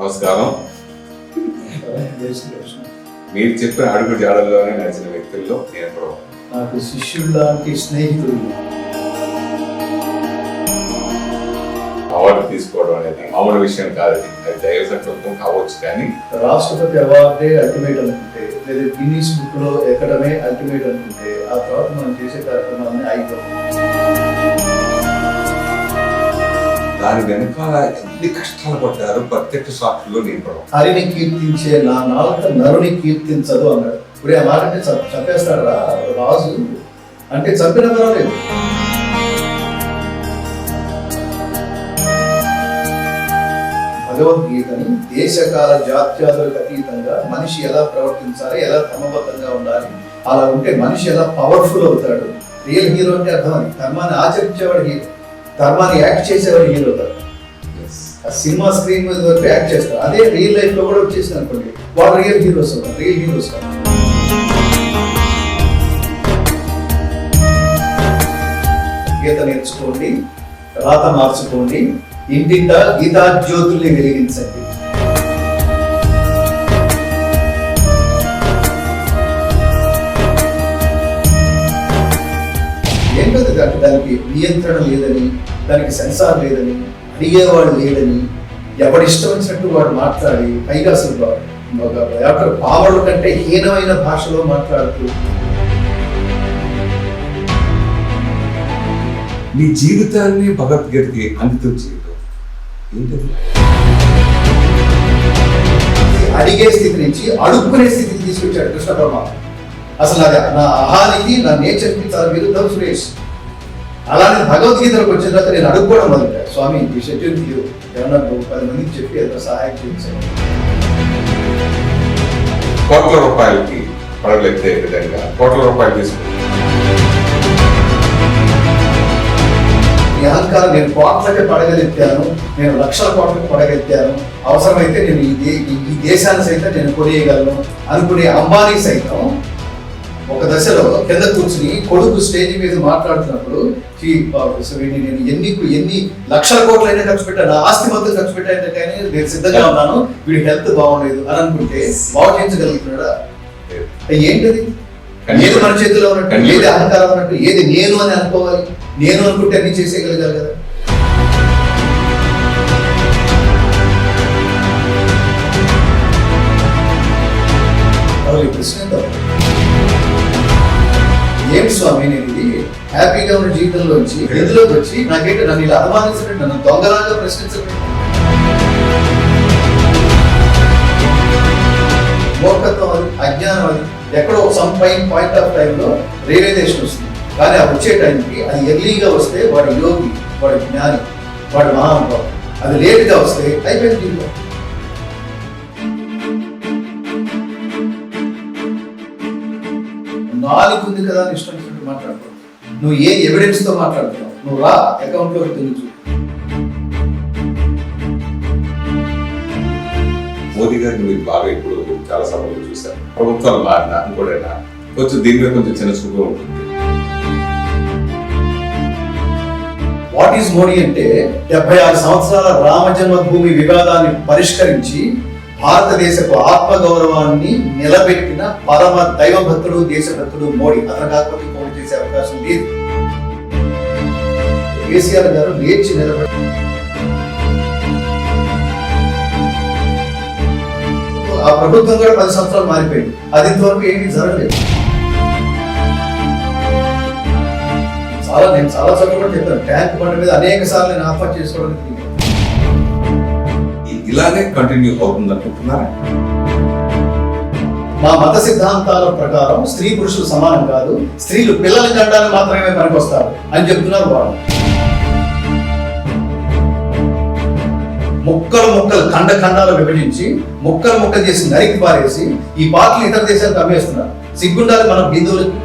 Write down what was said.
నమస్కారం. మీరు చెప్పిన అడుగు జాడల్లోనే నడిచిన వ్యక్తుల్లో నేను కూడా నాకు శిష్యుడు లాంటి స్నేహితుడు. అవార్డు తీసుకోవడం అనేది మామూలు విషయం కాదు. అది దైవ సంకల్పం కావచ్చు, కానీ రాష్ట్రపతి అవార్డే అల్టిమేట్ అనుకుంటే, లేదా గిన్నీస్ బుక్ లో ఎక్కడమే అల్టిమేట్ అనుకుంటే, ఆ తర్వాత మనం చేసే కార్యక్రమాన్ని అయిపోతాం. దాని వెనకాల ఎన్ని కష్టాలు పడ్డారు ప్రత్యక్ష సాక్షుల్లో నేను కూడా. హరిని కీర్తించే నా నాలుక నరుని కీర్తించదు అన్నాడు. ఇప్పుడు ఆ మాట అంటే చంపేస్తాడు రాజు అంటే చంపిన పర్వాలేదు. భగవద్గీతని దేశకాల జాత్యాలకు అతీతంగా మనిషి ఎలా ప్రవర్తించాలి, ఎలా క్రమబద్ధంగా ఉండాలి, అలా ఉంటే మనిషి ఎలా పవర్ఫుల్ అవుతాడు. రియల్ హీరో అంటే అర్థం అది. ధర్మాన్ని ఆచరించేవాడు హీరో, ధర్మాన్ని యాక్ట్ చేసేవాడు హీరో కాదు. ఆ సినిమా స్క్రీన్ మీద వరకు యాక్ట్ చేస్తారు. అదే రియల్ లైఫ్ లో కూడా వచ్చేసింది అనుకోండి, వాళ్ళు రియల్ హీరోస్ అవుతారు. రియల్ హీరోస్ కాదు. గీత నేర్చుకోండి, రాత మార్చుకోండి, ఇంటింట గీతా జ్యోతుల్ని వెలిగించండి. ఏంటది దానికి నియంత్రణ లేదని, దానికి సెన్సార్ లేదని, అడిగేవాడు లేదని, ఎవడిష్టం వచ్చినట్టు వాడు మాట్లాడి, పైగా అసలు పావడు కంటే హీనమైన భాషలో మాట్లాడుతూ మీ జీవితాన్ని భగవద్గీతకి అంకితం చేయడం ఏంటది? అడిగే స్థితి నుంచి అడుక్కునే స్థితికి తీసుకొచ్చాడు కృష్ణ పరమాత్మ. అసలు అది నా అహానికి, నా నేచర్కి చాలా విరుద్ధం సురేష్. అలానే భగవద్గీతలకు వచ్చిన తర్వాత నేను అడుక్కోవడం మొదలుపెట్టాను. స్వామి ఈ షెడ్యూల్ ఏమన్నా 10 మందికి చెప్పి ఏదైనా సహాయం చేయించాను. కోట్ల రూపాయలకి పడగలెత్తే విధంగా కోట్ల రూపాయలు తీసుకుంటాను. ఈ అహంకారం నేను కోట్లకి పడగలెత్తాను, నేను లక్షల కోట్లకి పడగెత్తాను, అవసరమైతే నేను ఈ దేశాన్ని సైతం నేను కొనియగలను అనుకునే అంబానీ సైతం ఒక దశలో కింద కూర్చుని కొడుకు స్టేజ్ మీద మాట్లాడుతున్నప్పుడు నేను ఎన్ని లక్షల కోట్లైనా ఖర్చు పెట్టాను, ఆస్తి మొత్తం ఖర్చు పెట్టాను, కానీ నేను సిద్ధంగా ఉన్నాను, వీడి హెల్త్ బాగుండేది అని అనుకుంటే బాగు చేయించగలుగుతున్నాడా? ఏంటది? ఏది మన చేతిలో ఉన్నట్టు, ఏది అహంకారం ఉన్నట్టు, ఏది నేను అని అనుకోవాలి. నేను అనుకుంటే అన్ని చేసేయగలిగారు కదా. ప్రశ్న ఏమి స్వామి, నేను ఇది హ్యాపీగా ఉన్న జీవితంలోంచి ఎందులోకి వచ్చి నాకేంటి నన్ను ఇలా అవమానించండి, నన్ను దొంగలాగా ప్రశ్నించండి. మూర్ఖత్వం అది, అజ్ఞానం అది. ఎక్కడో సమ్ పాయింట్ ఆఫ్ టైంలో రియలైజేషన్ వస్తుంది, కానీ ఆ వచ్చే టైంకి అది ఎర్లీగా వస్తే వాడు యోగి, వాడు జ్ఞాని, వాడు మహానుభావం. అది లేట్గా వస్తే అయిపోయింది జీవితం. నాలుగు ఉంది కదా అని ఇష్టం వచ్చినట్టు మాట్లాడుతావు. నువ్వు ఏ ఎవిడెన్స్ తో మాట్లాడుతున్నావు? నువ్వు రా అకౌంట్ లోకి తెలుసు. మోదీ గారిని మీరు బాగా ఇప్పుడు చాలా సమయంలో చూశారు. ప్రభుత్వాలు మారినా ఇంకోటైనా కొంచెం దీని మీద కొంచెం చిన్న చూపుగా ఉంటుంది. వాట్ ఈస్ మోడీ అంటే 76 సంవత్సరాల రామ జన్మభూమి వివాదాన్ని పరిష్కరించి భారతదేశపు ఆత్మగౌరవాన్ని నిలబెట్టిన పరమ దైవభక్తుడు, దేశభక్తుడు మోడీ. అతను కాకపోతే పోటీ చేసే అవకాశం లేదు. కేసీఆర్ గారు లేచి నిలబడి ఆ ప్రభుత్వం కూడా 10 సంవత్సరాలు మారిపోయింది. అది ఇంతవరకు ఏమీ జరగలేదు. నేను చాలా చోట్ల కూడా చెప్పాను, ట్యాంక్ బండ్ మీద అనేక సార్లు నేను ఆఫర్ చేసుకోవడానికి ఇలానే కంటిన్యూ అవుతుంది అనుకుంటున్నారా? మా మత సిద్ధాంతాల ప్రకారం స్త్రీ పురుషులు సమానం కాదు, స్త్రీలు పిల్లల కండానికి మాత్రమే పనికొస్తారు అని చెప్తున్నారు వాళ్ళు. ముక్కలు ఖండాలు విభజించి ముక్కలు చేసి నరికి పారేసి ఈ పార్టీలు ఇతర దేశాలకు అమ్మేస్తున్నారు. సిగ్గుండాలి మనం హిందువులకి.